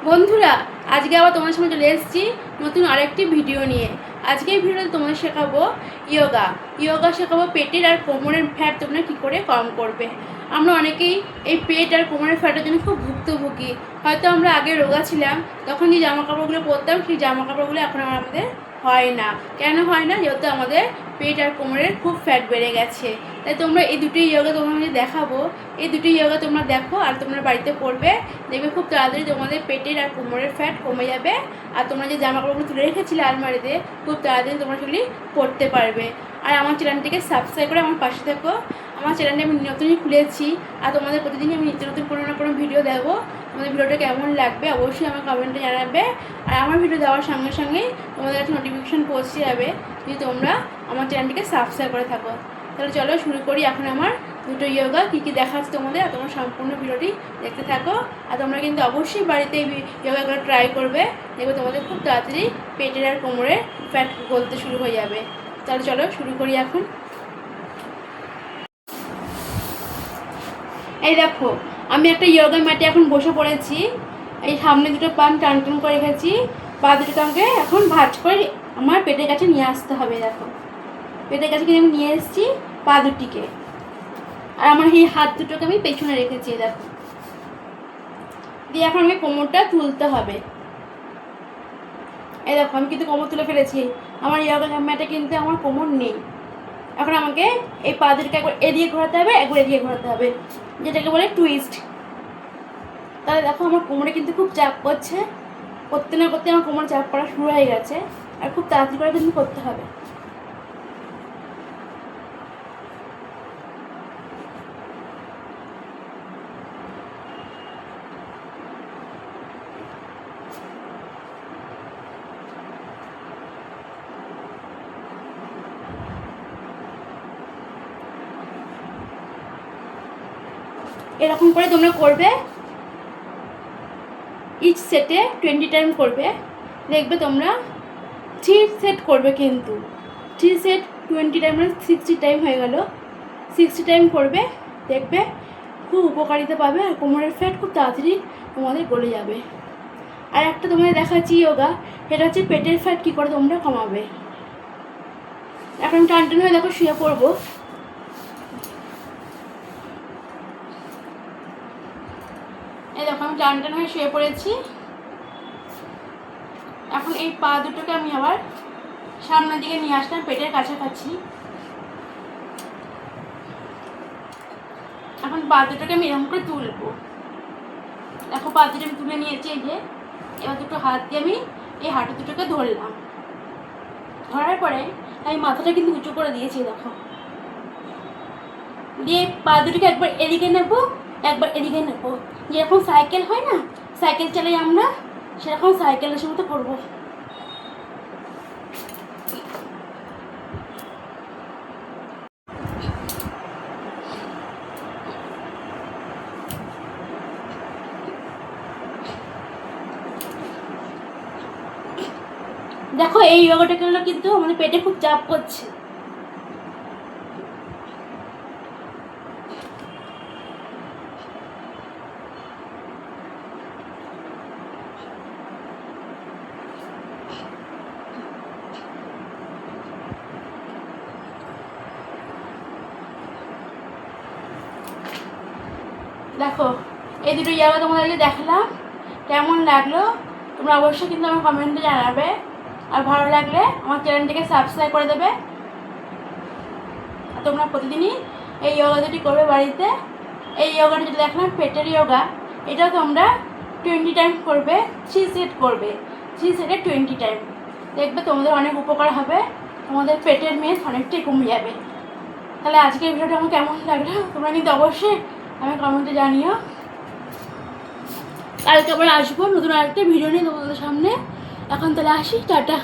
বন্ধুরা, আজকে আবার তোমাদের সামনে চলে এসেছি নতুন আরেকটি ভিডিও নিয়ে। আজকে এই ভিডিওতে তোমাদের শেখাবো ইয়োগা শেখাবো পেটের আর কোমরের ফ্যাট তোমরা কী করে কম করবে। আমরা অনেকেই এই পেট আর কোমরের ফ্যাটের জন্য খুব ভুক্তভোগী। হয়তো আমরা আগে রোগা ছিলাম, তখন যে জামা কাপড়গুলো পরতাম সেই জামা কাপড়গুলো এখন আমাদের হয় না। কেন হয় না? যেহেতু আমাদের পেট আর কোমরের খুব ফ্যাট বেড়ে গেছে। তাই তোমরা এই দুটি ইয়োগা তোমাদের দেখাবো, এই দুটি ইয়োগা তোমরা দেখো আর তোমরা বাড়িতে পড়বে, দেখবে খুব তাড়াতাড়ি তোমাদের পেটের আর কোমরের ফ্যাট কমে যাবে। আর তোমরা যে জামা কাপড়গুলো তুলে রেখেছিলে আলমারিতে, খুব তাড়াতাড়ি তোমরা সেগুলি পরতে পারবে। আর আমার চ্যানেলটিকে সাবস্ক্রাইব করে আমার পাশে থেকো। আমার চ্যানেলটি আমি নতুনই খুলেছি, আর তোমাদের প্রতিদিনই আমি নিত্য নতুন কোনো না কোনো ভিডিও দেবো। তোমাদের ভিডিওটা কেমন লাগবে অবশ্যই আমার কমেন্টে জানাবে। আর আমার ভিডিও দেওয়ার সঙ্গে সঙ্গেই তোমাদের একটা নোটিফিকেশান পৌঁছে যাবে যদি তোমরা আমার চ্যানেলটিকে সাবস্ক্রাইব করে থাকো। তাহলে চলো শুরু করি। এখন আমার দুটো ইয়োগা কী কী দেখাচ্ছে তোমাদের, আর তোমরা সম্পূর্ণ ভিডিওটি দেখতে থাকো। আর তোমরা কিন্তু অবশ্যই বাড়িতে এই ইয়োগাগুলো ট্রাই করবে, দেখবে তোমাদের খুব তাড়াতাড়ি পেটের আর কোমরের ফ্যাট গলতে শুরু হয়ে যাবে। তাহলে চলো শুরু করি এখন। এই দেখো, আমি একটা ইয়োগা ম্যাটে এখন বসে পড়েছি। এই সামনে দুটো পা টান টান করে রেখেছি, পা দুটোকে আমাকে এখন ভাঁজ করে আমার পেটের কাছে নিয়ে আসতে হবে। দেখো, পেটের কাছে কিন্তু আমি নিয়ে এসেছি পা দুটিকে, আর আমার এই হাত দুটোকে আমি পেছনে রেখেছি। দেখো, দিয়ে এখন আমাকে কোমরটা তুলতে হবে। এই দেখো, আমি কিন্তু কোমর তুলে ফেলেছি। আমার ইয়োগা ম্যাটে কিন্তু আমার কোমর নেই। এখন আমাকে এই পা দুটোকে একবার এদিকে ঘোরাতে হবে, একবার এদিকে ঘোরাতে হবে, যেটাকে বলে টুইস্ট। তাহলে দেখো, আমার কোমরে কিন্তু খুব চাপ পড়ছে। করতে না করতে আমার কোমরে চাপ পড়া শুরু হয়ে গেছে, আর খুব তাড়াতাড়ি করে কিন্তু করতে হবে। এরকম করে তোমরা করবে, ইচ সেটে 20 টাইম করবে। দেখবে তোমরা 3 সেট করবে, কিন্তু 3 সেট 20 টাইম মানে 60 টাইম হয়ে গেল। 60 টাইম করবে, দেখবে খুব উপকারিতা পাবে, আর কোমরের ফ্যাট খুব তাড়াতাড়ি তোমাদের গলে যাবে। আর একটা তোমাদের দেখাচ্ছি ইয়োগা, সেটা হচ্ছে পেটের ফ্যাট কী করে তোমরা কমাবে। এখন টান টান হয়ে দেখো শুয়ে পড়বো। এই দেখো, আমি টান টান হয়ে শুয়ে পড়েছি। এখন এই পা দুটোকে আমি আবার সামনের দিকে নিয়ে আসলাম, পেটের কাছাকাছি। এখন পা দুটোকে আমি এরকম করে তুলবো। দেখো, পা দুটো আমি তুলে নিয়েছি। এই যে, এবার দুটো হাত দিয়ে আমি এই হাঁটু দুটোকে ধরলাম। ধরার পরে আমি মাথাটা কিন্তু উঁচু করে দিয়েছি। দেখো, দিয়ে পা দুটোকে একবার এদিকে নেবো, একবার এদিকে নেবো। যেরকম সাইকেল হয় না, সাইকেল চালাই আমরা, সেরকম সাইকেলের মতো করবো। দেখো, এই ইয়োগাটা করলে কিন্তু আমাদের পেটে খুব চাপ পড়ছে। দেখো, এই দুটো ইয়োগা তোমাদেরকে দেখালাম, কেমন লাগলো তোমরা অবশ্যই কিন্তু আমার কমেন্টে জানাবে। আর ভালো লাগলে আমার চ্যানেলটিকে সাবস্ক্রাইব করে দেবে। আর তোমরা প্রতিদিনই এই ইয়োগা দুটি করবে বাড়িতে। এই ইয়োগাটা যেটা দেখলাম পেটের ইয়োগা, এটাও তোমরা 20 টাইম করবে, 3 সেট করবে, 3 সেটে 20 টাইম। দেখবে তোমাদের অনেক উপকার হবে, তোমাদের পেটের মেদ অনেকটাই কমে যাবে। তাহলে আজকের ভিডিওটা আমার কেমন লাগলো তোমরা কিন্তু অবশ্যই আমি কমেন্টে জানিও। কালকে আবার আসবো নতুন আরেকটা ভিডিও নিয়ে তোমাদের সামনে। এখন তাহলে আসি, টাটা।